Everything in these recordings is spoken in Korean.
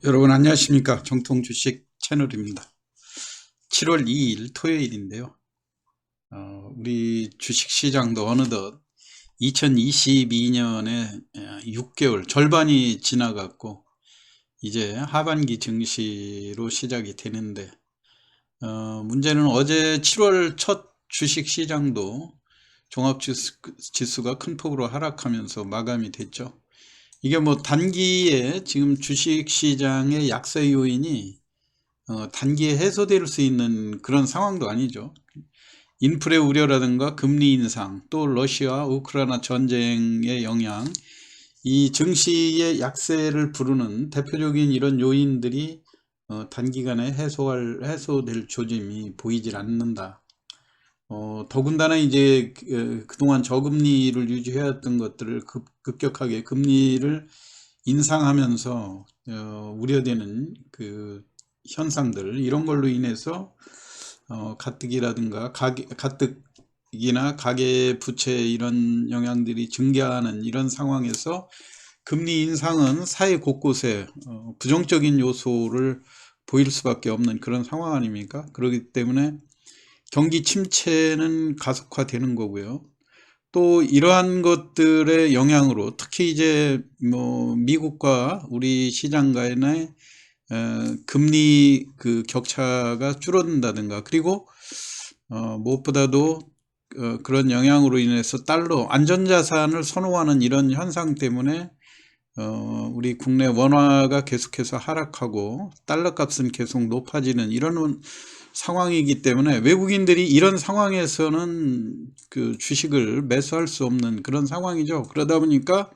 여러분 안녕하십니까. 정통주식 채널입니다. 7월 2일 토요일인데요. 우리 주식시장도 어느덧 2022년에 6개월 절반이 지나갔고 이제 하반기 증시로 시작이 되는데, 문제는 어제 7월 첫 주식시장도 종합지수가 큰 폭으로 하락하면서 마감이 됐죠. 이게 뭐 단기에 지금 주식시장의 약세 요인이 단기에 해소될 수 있는 그런 상황도 아니죠. 인플레 우려라든가 금리 인상, 또 러시아 우크라이나 전쟁의 영향, 이 증시의 약세를 부르는 대표적인 이런 요인들이 단기간에 해소될 조짐이 보이질 않는다. 더군다나 이제 그동안 저금리를 유지해왔던 것들을 급격하게 금리를 인상하면서 우려되는 그 현상들, 이런 걸로 인해서 가뜩이라든가 가뜩이나 가계 부채 이런 영향들이 증가하는 이런 상황에서 금리 인상은 사회 곳곳에 부정적인 요소를 보일 수밖에 없는 그런 상황 아닙니까? 그렇기 때문에 경기 침체는 가속화되는 거고요. 또 이러한 것들의 영향으로 특히 이제 뭐 미국과 우리 시장 간의 금리 그 격차가 줄어든다든가, 그리고 무엇보다도 그런 영향으로 인해서 달러 안전자산을 선호하는 이런 현상 때문에 우리 국내 원화가 계속해서 하락하고 달러 값은 계속 높아지는 이런 상황이기 때문에 외국인들이 이런 상황에서는 그 주식을 매수할 수 없는 그런 상황이죠. 그러다 보니까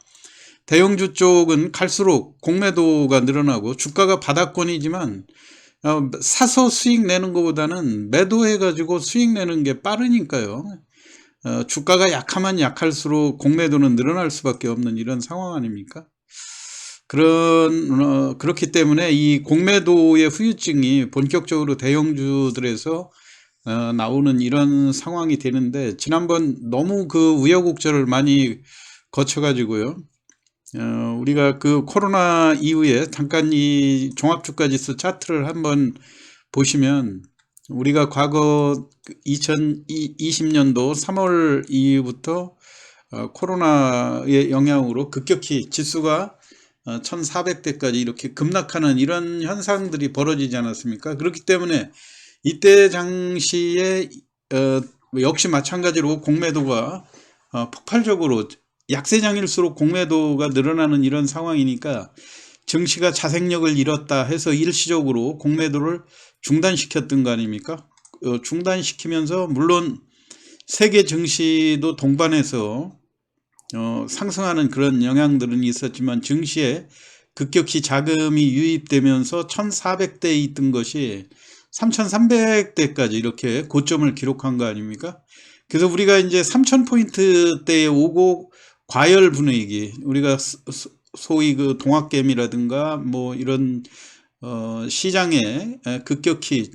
대형주 쪽은 갈수록 공매도가 늘어나고, 주가가 바닥권이지만 사서 수익 내는 것보다는 매도해 가지고 수익 내는 게 빠르니까요. 주가가 약하면 약할수록 공매도는 늘어날 수밖에 없는 이런 상황 아닙니까? 그렇기 때문에 이 공매도의 후유증이 본격적으로 대형주들에서 나오는 이런 상황이 되는데, 지난번 너무 그 우여곡절을 많이 거쳐가지고요. 우리가 그 코로나 이후에 잠깐 이 종합주가지수 차트를 한번 보시면, 우리가 과거 2020년도 3월 이후부터 코로나의 영향으로 급격히 지수가 1400대까지 이렇게 급락하는 이런 현상들이 벌어지지 않았습니까? 그렇기 때문에 이때 당시에 역시 마찬가지로 공매도가 폭발적으로, 약세장일수록 공매도가 늘어나는 이런 상황이니까 증시가 자생력을 잃었다 해서 일시적으로 공매도를 중단시켰던 거 아닙니까? 중단시키면서 물론 세계 증시도 동반해서 상승하는 그런 영향들은 있었지만, 증시에 급격히 자금이 유입되면서 1400대에 있던 것이 3300대까지 이렇게 고점을 기록한 거 아닙니까? 그래서 우리가 이제 3000포인트대에 오고 과열 분위기, 우리가 소위 그 동학개미라든가 뭐 이런 시장에 급격히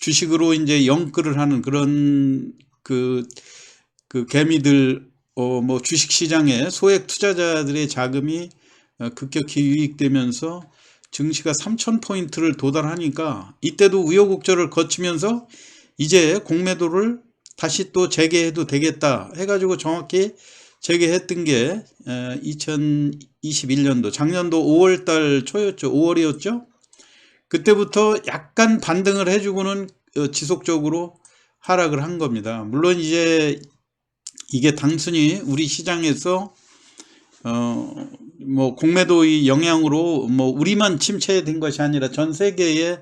주식으로 이제 영끌을 하는 그런 그 개미들, 뭐 주식시장에 소액 투자자들의 자금이 급격히 유입되면서 증시가 3000포인트를 도달하니까, 이때도 우여곡절을 거치면서 이제 공매도를 다시 또 재개해도 되겠다 해가지고 정확히 재개했던 게 2021년도 작년도 5월달 초였죠. 5월이었죠. 그때부터 약간 반등을 해주고는 지속적으로 하락을 한 겁니다. 물론 이제 이게 단순히 우리 시장에서 뭐 공매도의 영향으로 뭐 우리만 침체된 것이 아니라 전 세계에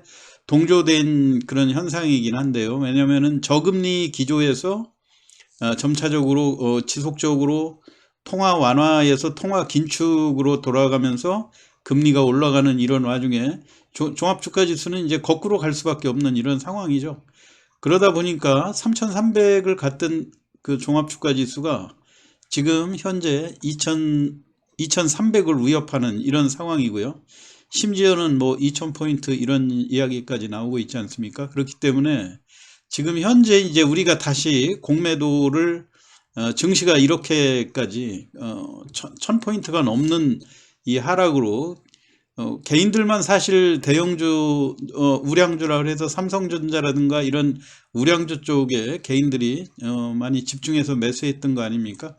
동조된 그런 현상이긴 한데요. 왜냐면은 저금리 기조에서 점차적으로 지속적으로 통화 완화에서 통화 긴축으로 돌아가면서 금리가 올라가는 이런 와중에 종합주가지수는 이제 거꾸로 갈 수밖에 없는 이런 상황이죠. 그러다 보니까 3300을 갔던 그 종합주가지수가 지금 현재 2300을 위협하는 이런 상황이고요. 심지어는 뭐 2000포인트 이런 이야기까지 나오고 있지 않습니까? 그렇기 때문에 지금 현재 이제 우리가 다시 공매도를 증시가 이렇게까지 1000포인트가 넘는 이 하락으로 개인들만 사실 대형주, 우량주라 그래서 삼성전자라든가 이런 우량주 쪽에 개인들이 많이 집중해서 매수했던 거 아닙니까?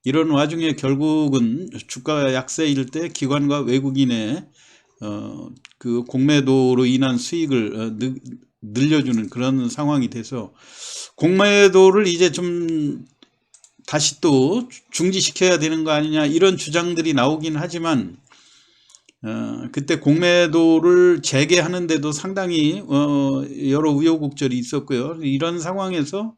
이런 와중에 결국은 주가 약세일 때 기관과 외국인의 그 공매도로 인한 수익을 늘려주는 그런 상황이 돼서 공매도를 이제 좀 다시 또 중지시켜야 되는 거 아니냐 이런 주장들이 나오긴 하지만 그때 공매도를 재개하는데도 상당히 여러 우여곡절이 있었고요. 이런 상황에서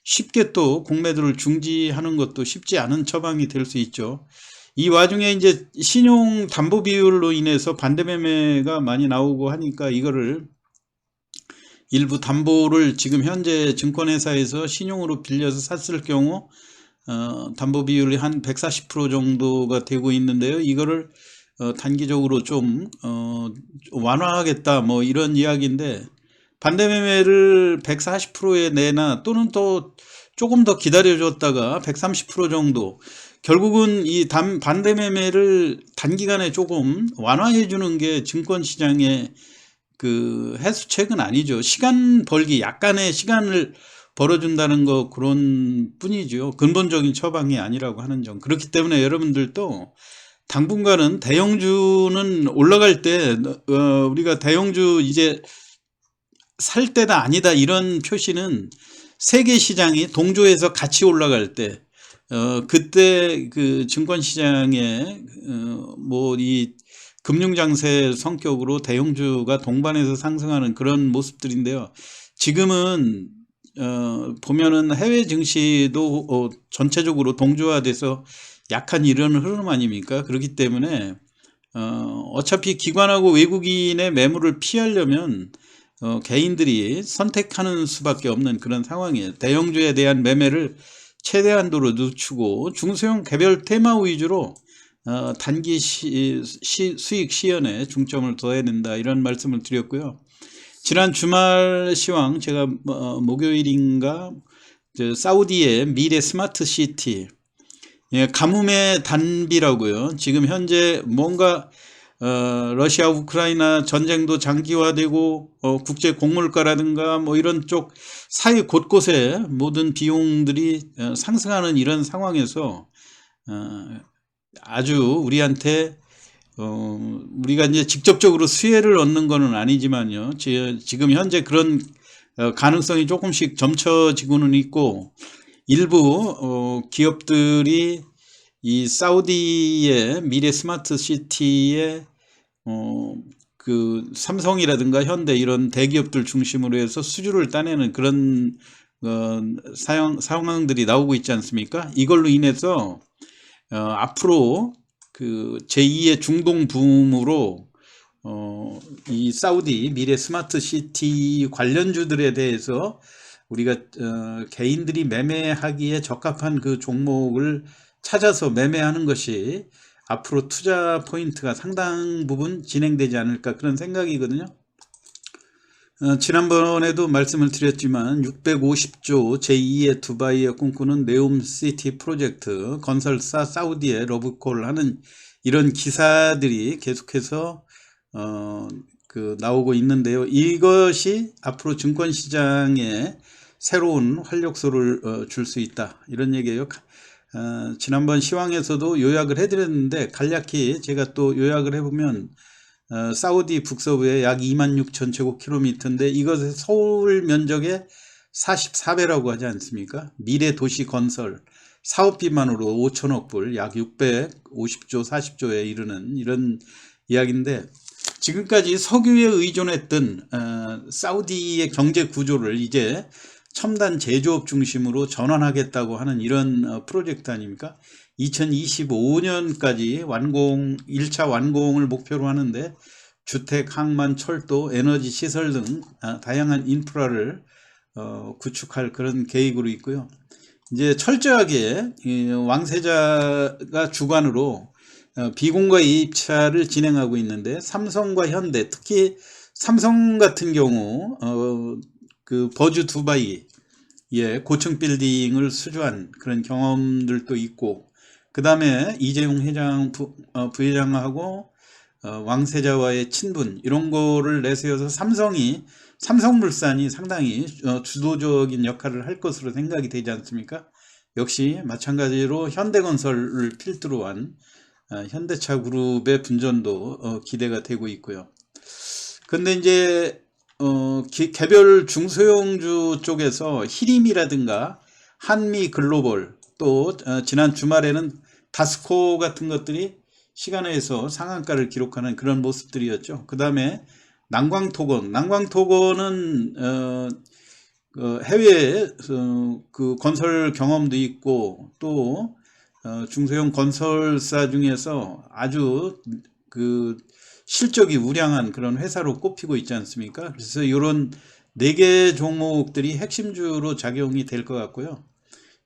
쉽게 또 공매도를 중지하는 것도 쉽지 않은 처방이 될 수 있죠. 이 와중에 이제 신용 담보 비율로 인해서 반대 매매가 많이 나오고 하니까 이거를 일부 담보를 지금 현재 증권회사에서 신용으로 빌려서 샀을 경우 담보 비율이 한 140% 정도가 되고 있는데요. 이거를 단기적으로 좀 완화하겠다 뭐 이런 이야기인데 반대 매매를 140%에 내나 또는 또 조금 더 기다려줬다가 130% 정도 결국은 이 반대 매매를 단기간에 조금 완화해 주는 게 증권시장의 그 해수책은 아니죠. 시간 벌기 약간의 시간을 벌어준다는 거 그런 뿐이죠. 근본적인 처방이 아니라고 하는 점. 그렇기 때문에 여러분들도 당분간은 대형주는 올라갈 때 우리가 대형주 이제 살 때다 아니다 이런 표시는 세계 시장이 동조해서 같이 올라갈 때 그때 그 증권시장에 뭐 이 금융장세 성격으로 대형주가 동반해서 상승하는 그런 모습들인데요. 지금은 보면은 해외 증시도 전체적으로 동조화돼서 약한 이런 흐름 아닙니까? 그렇기 때문에 어차피 기관하고 외국인의 매물을 피하려면 개인들이 선택하는 수밖에 없는 그런 상황이에요. 대형주에 대한 매매를 최대한도로 늦추고 중소형 개별 테마 위주로 단기 수익 시연에 중점을 둬야 된다 이런 말씀을 드렸고요. 지난 주말 시황 제가 목요일인가 사우디의 미래 스마트 시티 가뭄의 단비라고요. 지금 현재 뭔가 러시아 우크라이나 전쟁도 장기화되고 국제 곡물가라든가 뭐 이런 쪽 사회 곳곳에 모든 비용들이 상승하는 이런 상황에서 아주 우리한테 우리가 이제 직접적으로 수혜를 얻는 거는 아니지만요. 지금 현재 그런 가능성이 조금씩 점쳐지고는 있고 일부 기업들이 이 사우디의 미래 스마트 시티에 그 삼성이라든가 현대 이런 대기업들 중심으로 해서 수주를 따내는 그런 상황들이 나오고 있지 않습니까? 이걸로 인해서 앞으로 그 제2의 중동 붐으로 이 사우디 미래 스마트 시티 관련주들에 대해서 우리가 개인들이 매매하기에 적합한 그 종목을 찾아서 매매하는 것이 앞으로 투자 포인트가 상당 부분 진행되지 않을까 그런 생각이거든요. 지난번에도 말씀을 드렸지만 650조 제2의 두바이에 꿈꾸는 네옴시티 프로젝트 건설사 사우디에 러브콜 하는 이런 기사들이 계속해서 나오고 있는데요. 이것이 앞으로 증권시장에 새로운 활력소를 줄 수 있다 이런 얘기예요. 지난번 시황에서도 요약을 해드렸는데 간략히 제가 또 요약을 해보면 사우디 북서부에 약 26,000제곱킬로미터인데 이것의 서울 면적의 44배라고 하지 않습니까? 미래 도시 건설 사업비만으로 5천억 불, 약 650조, 40조에 이르는 이런 이야기인데 지금까지 석유에 의존했던 사우디의 경제 구조를 이제 첨단 제조업 중심으로 전환하겠다고 하는 이런 프로젝트 아닙니까? 2025년까지 1차 완공을 목표로 하는데 주택, 항만, 철도, 에너지 시설 등 다양한 인프라를 구축할 그런 계획으로 있고요. 이제 철저하게 왕세자가 주관으로 비공가 입찰을 진행하고 있는데 삼성과 현대, 특히 삼성 같은 경우 그 버주 두바이에 고층 빌딩을 수주한 그런 경험들도 있고 그 다음에 이재용 회장 부회장하고 왕세자와의 친분 이런 거를 내세워서 삼성물산이 상당히 주도적인 역할을 할 것으로 생각이 되지 않습니까? 역시 마찬가지로 현대건설을 필두로 한 현대차 그룹의 분전도 기대가 되고 있고요. 근데 이제 개별 중소형주 쪽에서 히림이라든가 한미글로벌 또 지난 주말에는 다스코 같은 것들이 시간에서 상한가를 기록하는 그런 모습들이었죠. 그 다음에 난광토건은 해외에 그 건설 경험도 있고 또 중소형 건설사 중에서 아주 그 실적이 우량한 그런 회사로 꼽히고 있지 않습니까? 그래서 이런 4개 종목들이 핵심주로 작용이 될 것 같고요.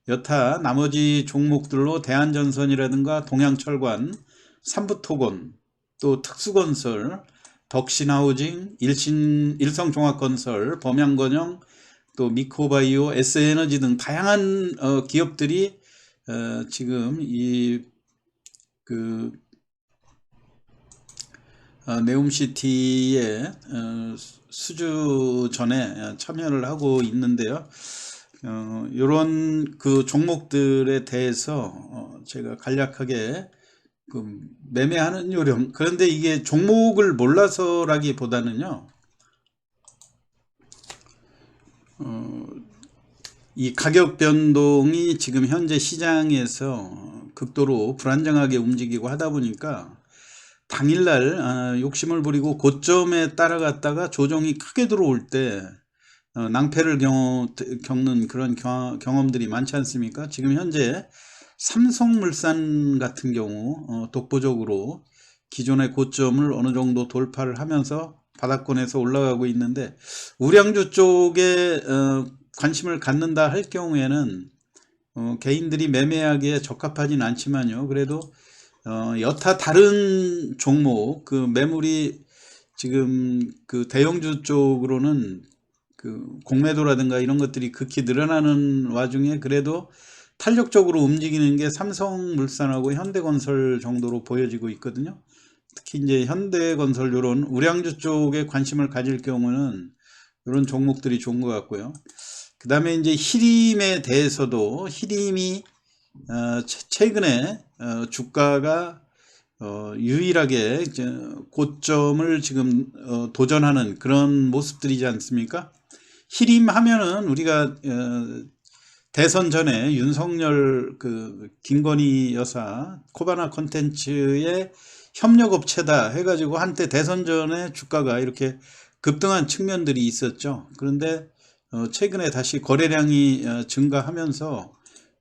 여타 나머지 종목들로 대한전선이라든가 동양철관, 삼부토건, 또 특수건설, 덕신하우징, 일성종합건설, 범양건영, 또 미코바이오, S에너지 등 다양한 기업들이 지금 네옴시티의 수주전에 참여를 하고 있는데요. 이런 그 종목들에 대해서 제가 간략하게 매매하는 요령, 그런데 이게 종목을 몰라서라기보다는요, 이 가격 변동이 지금 현재 시장에서 극도로 불안정하게 움직이고 하다 보니까 당일날 욕심을 부리고 고점에 따라갔다가 조정이 크게 들어올 때 낭패를 겪는 그런 경험들이 많지 않습니까? 지금 현재 삼성물산 같은 경우 독보적으로 기존의 고점을 어느 정도 돌파를 하면서 바닥권에서 올라가고 있는데, 우량주 쪽에 관심을 갖는다 할 경우에는 개인들이 매매하기에 적합하진 않지만요, 그래도 여타 다른 종목 그 매물이 지금 그 대형주 쪽으로는 그 공매도라든가 이런 것들이 극히 늘어나는 와중에 그래도 탄력적으로 움직이는 게 삼성물산하고 현대건설 정도로 보여지고 있거든요. 특히 이제 현대건설 이런 우량주 쪽에 관심을 가질 경우는 이런 종목들이 좋은 것 같고요. 그 다음에 이제 히림에 대해서도 히림이 최근에 주가가 유일하게 고점을 지금 도전하는 그런 모습들이지 않습니까? 히림 하면은 우리가 대선 전에 윤석열 김건희 여사 코바나 콘텐츠의 협력업체다 해가지고 한때 대선 전에 주가가 이렇게 급등한 측면들이 있었죠. 그런데 최근에 다시 거래량이 증가하면서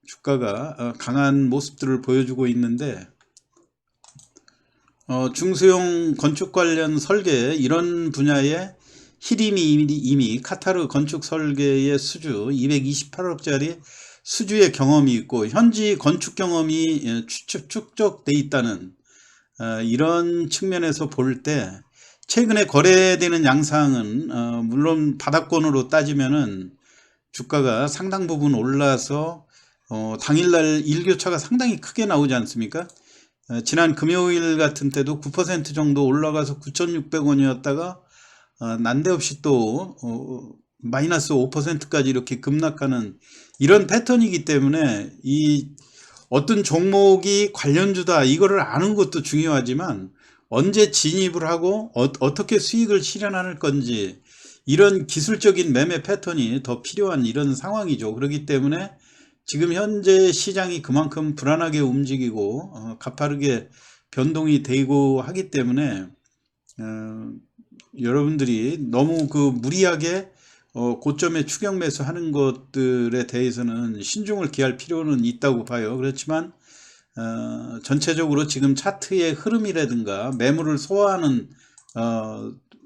주가가 강한 모습들을 보여주고 있는데, 중소형 건축 관련 설계 이런 분야에 히림이 이미 카타르 건축 설계의 수주 228억짜리 수주의 경험이 있고 현지 건축 경험이 축적돼 있다는 이런 측면에서 볼 때 최근에 거래되는 양상은 물론 바닥권으로 따지면은 주가가 상당 부분 올라서 당일날 일교차가 상당히 크게 나오지 않습니까? 지난 금요일 같은 때도 9% 정도 올라가서 9,600원이었다가 난데없이 또 마이너스 5%까지 이렇게 급락하는 이런 패턴이기 때문에 이 어떤 종목이 관련주다 이거를 아는 것도 중요하지만 언제 진입을 하고 어떻게 수익을 실현할 건지 이런 기술적인 매매 패턴이 더 필요한 이런 상황이죠. 그렇기 때문에 지금 현재 시장이 그만큼 불안하게 움직이고 가파르게 변동이 되고 하기 때문에 여러분들이 너무 무리하게 고점에 추격 매수하는 것들에 대해서는 신중을 기할 필요는 있다고 봐요. 그렇지만 전체적으로 지금 차트의 흐름이라든가 매물을 소화하는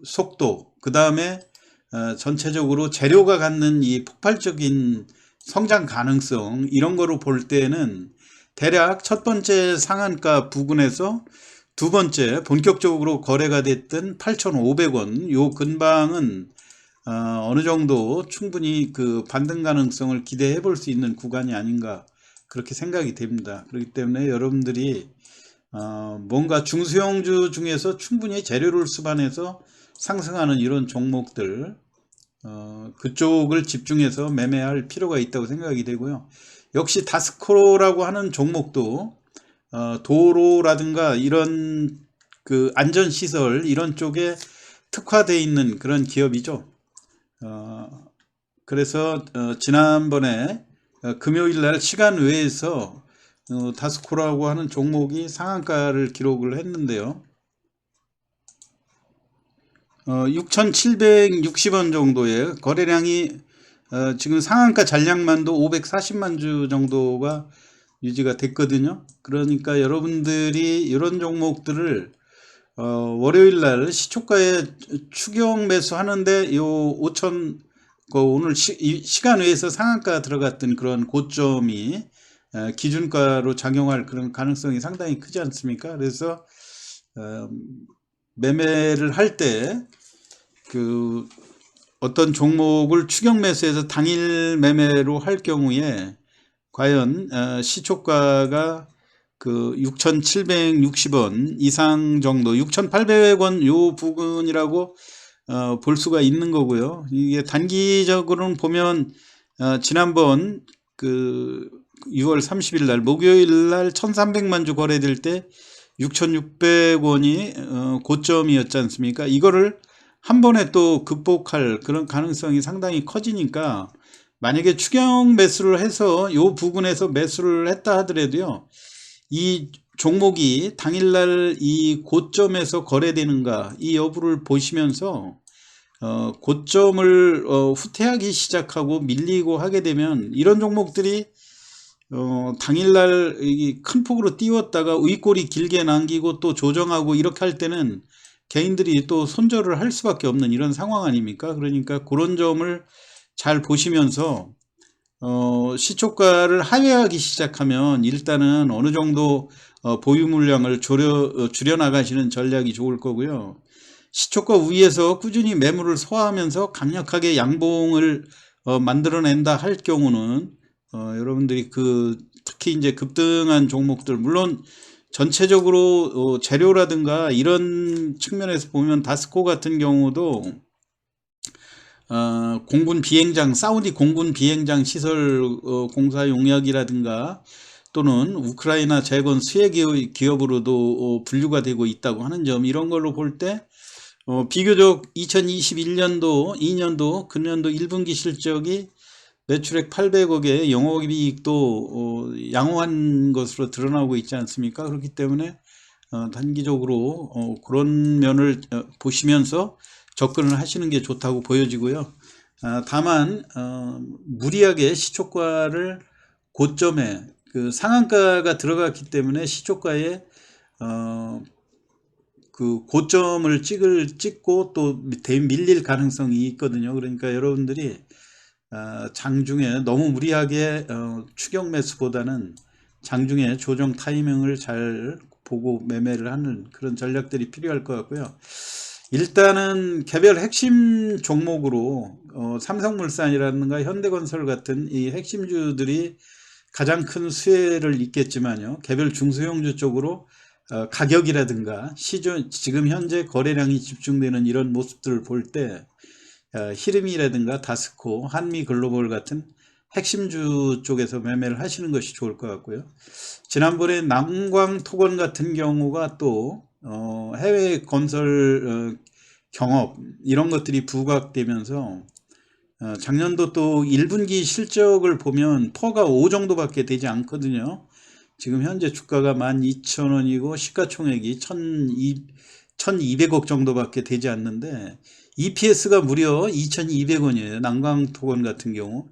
속도, 그 다음에 전체적으로 재료가 갖는 이 폭발적인 성장 가능성 이런 거로 볼 때는 대략 첫 번째 상한가 부근에서 두 번째 본격적으로 거래가 됐던 8,500원 요 근방은 어느 정도 충분히 그 반등 가능성을 기대해 볼 수 있는 구간이 아닌가 그렇게 생각이 됩니다. 그렇기 때문에 여러분들이 뭔가 중소형주 중에서 충분히 재료를 수반해서 상승하는 이런 종목들, 그쪽을 집중해서 매매할 필요가 있다고 생각이 되고요. 역시 다스코라고 하는 종목도 도로라든가 이런 그 안전시설 이런 쪽에 특화되어 있는 그런 기업이죠. 그래서 지난번에 금요일 날 시간 외에서 다스코라고 하는 종목이 상한가를 기록을 했는데요. 6,760원 정도의 거래량이 지금 상한가 잔량만도 540만 주 정도가 유지가 됐거든요. 그러니까 여러분들이 이런 종목들을 월요일 날 시초가에 추격 매수하는데 요 5천 오늘 시간 외에서 상한가 들어갔던 그런 고점이 기준가로 작용할 그런 가능성이 상당히 크지 않습니까? 그래서 매매를 할 때 그 어떤 종목을 추격 매수해서 당일 매매로 할 경우에 과연 시초가가 그 6,760원 이상 정도 6,800원 요 부근이라고 볼 수가 있는 거고요. 이게 단기적으로는 보면 지난번 그 6월 30일 날 목요일 날 1,300만 주 거래될 때 6,600원이 고점이었지 않습니까? 이거를 한 번에 또 극복할 그런 가능성이 상당히 커지니까 만약에 추격 매수를 해서 요 부근에서 매수를 했다 하더라도요, 이 종목이 당일날 이 고점에서 거래되는가 이 여부를 보시면서 고점을 후퇴하기 시작하고 밀리고 하게 되면 이런 종목들이 당일날 큰 폭으로 띄웠다가 윗골이 길게 남기고 또 조정하고 이렇게 할 때는 개인들이 또 손절을 할 수밖에 없는 이런 상황 아닙니까? 그러니까 그런 점을 잘 보시면서 시초가를 하회하기 시작하면 일단은 어느 정도 보유 물량을 줄여 나가시는 전략이 좋을 거고요. 시초가 위에서 꾸준히 매물을 소화하면서 강력하게 양봉을 만들어낸다 할 경우는 여러분들이 특히 이제 급등한 종목들, 물론 전체적으로 재료라든가 이런 측면에서 보면 다스코 같은 경우도 공군 비행장, 사우디 공군 비행장 시설 공사 용역이라든가 또는 우크라이나 재건 수혜 기업으로도 분류가 되고 있다고 하는 점, 이런 걸로 볼 때 비교적 2021년도 2년도 금년도 1분기 실적이 매출액 800억에 영업이익도 양호한 것으로 드러나고 있지 않습니까? 그렇기 때문에 단기적으로 그런 면을 보시면서 접근을 하시는 게 좋다고 보여지고요. 다만 무리하게 시초가를 고점에 그 상한가가 들어갔기 때문에 시초가에 그 고점을 찍고 또 밀릴 가능성이 있거든요. 그러니까 여러분들이 장중에 너무 무리하게 추격 매수보다는 장중에 조정 타이밍을 잘 보고 매매를 하는 그런 전략들이 필요할 것 같고요. 일단은 개별 핵심 종목으로 삼성물산이라든가 현대건설 같은 이 핵심주들이 가장 큰 수혜를 입겠지만요, 개별 중소형주 쪽으로 가격이라든가 지금 현재 거래량이 집중되는 이런 모습들을 볼 때 히름이라든가 다스코, 한미글로벌 같은 핵심주 쪽에서 매매를 하시는 것이 좋을 것 같고요. 지난번에 남광토건 같은 경우가 또 해외 건설 경업 이런 것들이 부각되면서 작년도 또 1분기 실적을 보면 퍼가 5 정도밖에 되지 않거든요. 지금 현재 주가가 12,000원이고 시가총액이 1,200억 정도밖에 되지 않는데 EPS가 무려 2,200원이에요. 남광토건 같은 경우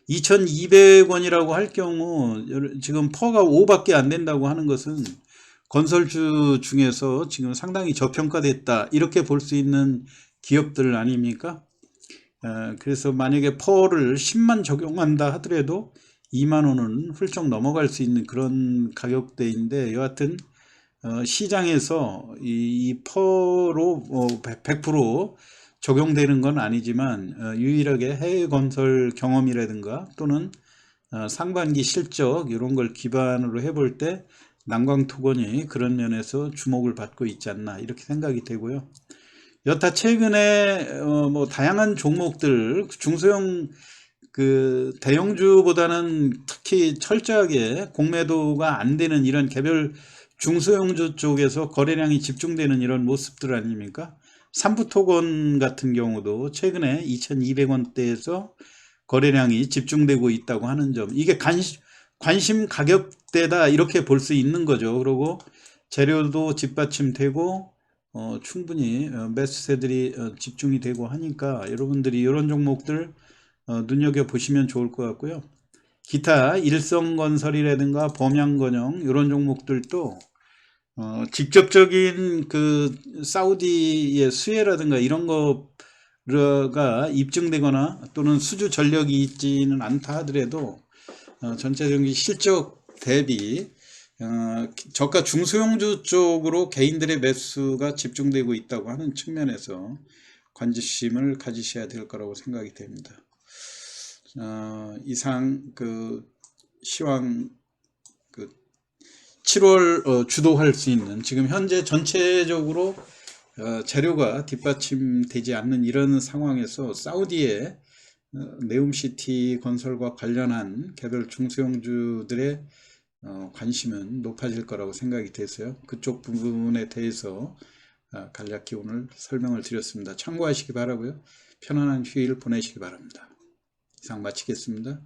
2,200원이라고 할 경우 지금 퍼가 5밖에 안 된다고 하는 것은 건설주 중에서 지금 상당히 저평가됐다 이렇게 볼 수 있는 기업들 아닙니까? 그래서 만약에 퍼를 10만 적용한다 하더라도 2만 원은 훌쩍 넘어갈 수 있는 그런 가격대인데, 여하튼 시장에서 이 퍼로 100% 적용되는 건 아니지만 유일하게 해외 건설 경험이라든가 또는 상반기 실적 이런 걸 기반으로 해볼 때 난광토건이 그런 면에서 주목을 받고 있지 않나 이렇게 생각이 되고요. 여타 최근에 뭐 다양한 종목들 중소형 그 대형주보다는 특히 철저하게 공매도가 안 되는 이런 개별 중소형주 쪽에서 거래량이 집중되는 이런 모습들 아닙니까? 삼부토건 같은 경우도 최근에 2200원대에서 거래량이 집중되고 있다고 하는 점, 이게 관심 가격대다 이렇게 볼 수 있는 거죠. 그리고 재료도 뒷받침되고 충분히 매수세들이 집중이 되고 하니까 여러분들이 이런 종목들 눈여겨보시면 좋을 것 같고요. 기타 일성건설이라든가 범양건영 이런 종목들도 직접적인 그 사우디의 수혜라든가 이런 거가 입증되거나 또는 수주 전력이 있지는 않다 하더라도 전체적인 실적 대비 저가 중소형주 쪽으로 개인들의 매수가 집중되고 있다고 하는 측면에서 관심을 가지셔야 될 거라고 생각이 됩니다. 이상 그 시황 그 7월 주도할 수 있는 지금 현재 전체적으로 재료가 뒷받침되지 않는 이런 상황에서 사우디의 네움시티 건설과 관련한 개별 중소형주들의 관심은 높아질 거라고 생각이 돼서요. 그쪽 부분에 대해서 간략히 오늘 설명을 드렸습니다. 참고하시기 바라고요. 편안한 휴일 보내시기 바랍니다. 이상 마치겠습니다.